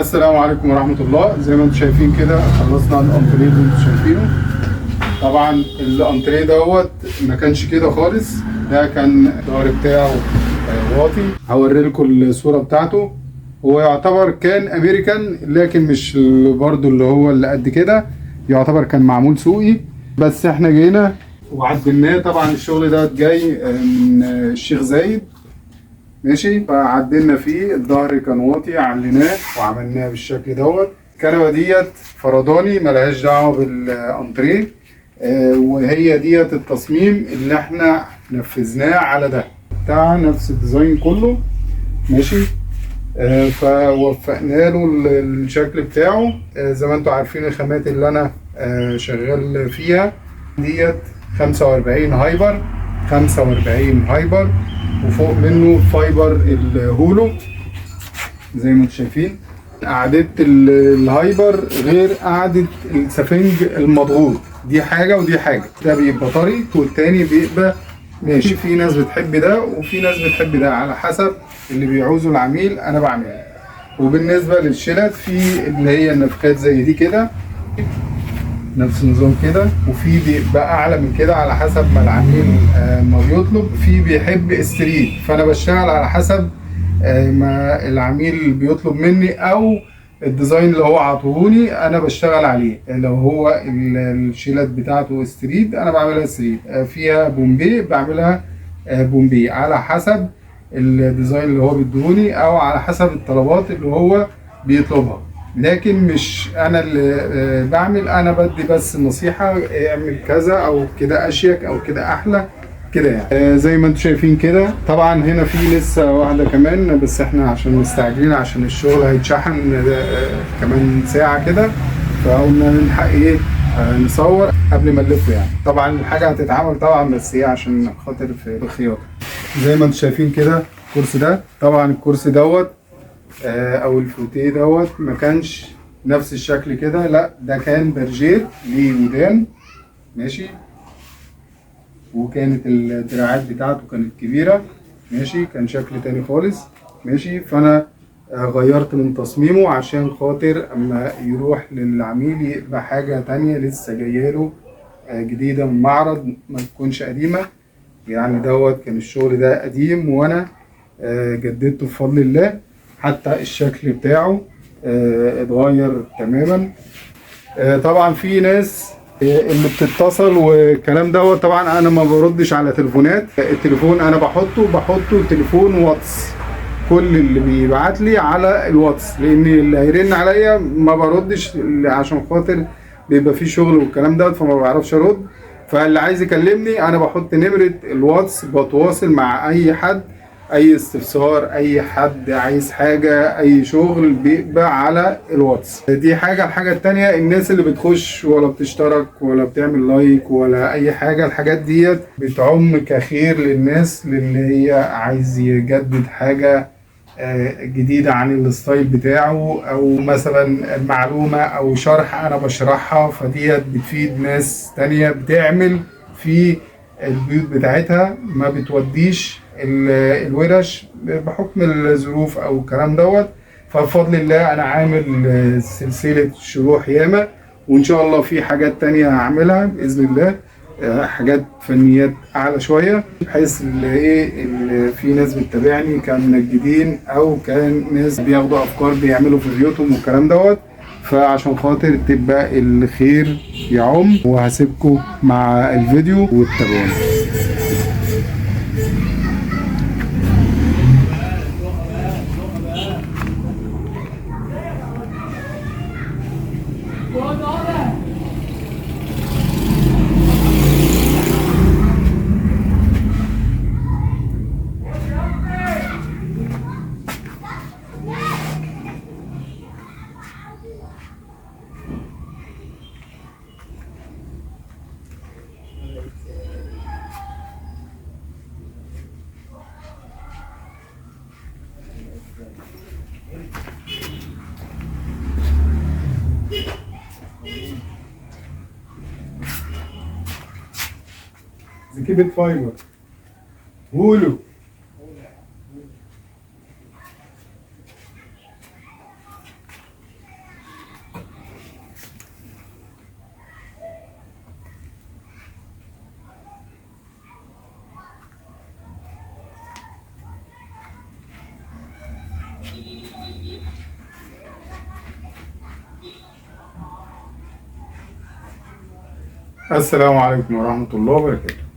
السلام عليكم ورحمة الله. زي ما انتم شايفين كده خلصنا الانتريه اللي انتم شايفينه. طبعا الانتريه دوت ما كانش كده خالص، ده كان الظهر بتاعه واطي. هوري لكم الصورة بتاعته. هو يعتبر كان امريكان، لكن مش برضو اللي هو اللي قد كده، يعتبر كان معمول سوقي. بس احنا جينا وعدلناه. طبعا الشغل ده جاي من الشيخ زايد، ماشي. فعدلنا فيه، الظهر كان واطي، عليناه وعملناه بالشكل دوت. الكنبه ديت فرداني ملهاش دعوه بالانتريه، وهي ديت التصميم اللي احنا نفذناه على ده بتاع نفس الديزاين كله، ماشي. فوفقنا له الشكل بتاعه. زي ما انتم عارفين الخامات اللي انا شغال فيها ديت 45 هايبر، 45 هايبر، وفوق منه فايبر الهولو زي ما انتم شايفين. قعدة الهايبر غير قعدة السفنج المضغوط، دي حاجة ودي حاجة. ده بيبقى طري والتاني بيبقى ماشي. في ناس بتحب ده وفي ناس بتحب ده، على حسب اللي بيعوزه العميل انا بعمله. وبالنسبة للشلت، في اللي هي النفخات زي دي كده، نفس النظام كده، وفي بيبقى اعلى من كده على حسب ما العميل ما بيطلب. في بيحب استريت، فانا بشتغل على حسب ما العميل بيطلب مني، او الديزاين اللي هو عطوهوني انا بشتغل عليه. لو هو الشيلات بتاعته استريت انا بعملها استريت، فيها بومبي بعملها بومبي، على حسب الديزاين اللي هو بيديهوني او على حسب الطلبات اللي هو بيطلبها. لكن مش انا اللي بعمل، انا بدي بس النصيحة، اعمل كذا او كده اشيك او كده احلى كده يعني. زي ما انتم شايفين كده. طبعا هنا في لسه واحدة كمان، بس احنا عشان مستعجلين عشان الشغل هيتشحن كمان ساعة كده، فقلنا نلحق ايه نصور قبل ما نلف يعني. طبعا الحاجة هتتعمل طبعا، بس هي عشان خاطر في الخياطة. زي ما انتم شايفين كده الكرسي ده، طبعا الكرسي دوت او الفوتيه دوت ما كانش نفس الشكل كده، لا ده كان برجيت ليه ودان، ماشي. وكانت الدراعات بتاعته كانت كبيرة، ماشي. كان شكل تاني خالص، ماشي. فانا غيرت من تصميمه عشان خاطر اما يروح للعميل يبقى حاجة تانية لسه جايله جديدة من معرض، ما تكونش قديمة يعني. دوت كان الشغل ده قديم وانا جددته بفضل الله. حتى الشكل بتاعه اتغير تماما. طبعا في ناس اللي بتتصل والكلام دوت، طبعا انا ما بردش على تليفونات. التليفون انا بحطه تليفون واتس، كل اللي بيبعت لي على الواتس، لان اللي هيرن عليا ما بردش عشان خاطر بيبقى فيه شغل والكلام دوت، فما بعرفش ارد. فاللي عايز يكلمني انا بحط نمرة الواتس، بتواصل مع اي حد، اي استفسار، اي حد عايز حاجة، اي شغل بيبقى على الواتس. دي حاجة. الحاجة التانية، الناس اللي بتخش ولا بتشترك ولا بتعمل لايك ولا اي حاجة، الحاجات ديت بتعم كخير للناس اللي هي عايز يجدد حاجة جديدة عن الستايل بتاعه، او مثلا معلومة او شرح انا بشرحها، فديت بتفيد ناس تانية بتعمل في البيوت بتاعتها، ما بتوديش الورش بحكم الظروف او الكلام دوت. فبفضل الله انا عامل سلسلة شروح ياما، وان شاء الله في حاجات تانية هعملها باذن الله، حاجات فنيات اعلى شويه، بحيث اللي ايه اللي في ناس بتتابعني كمنجدين او كان ناس بياخدوا افكار بيعملوا في بيوتهم والكلام دوت. فعشان خاطر تبقى الخير يعم، وهسيبكم مع الفيديو واتابعونا. زكيبة فايبر هولو. السلام عليكم ورحمة الله وبركاته.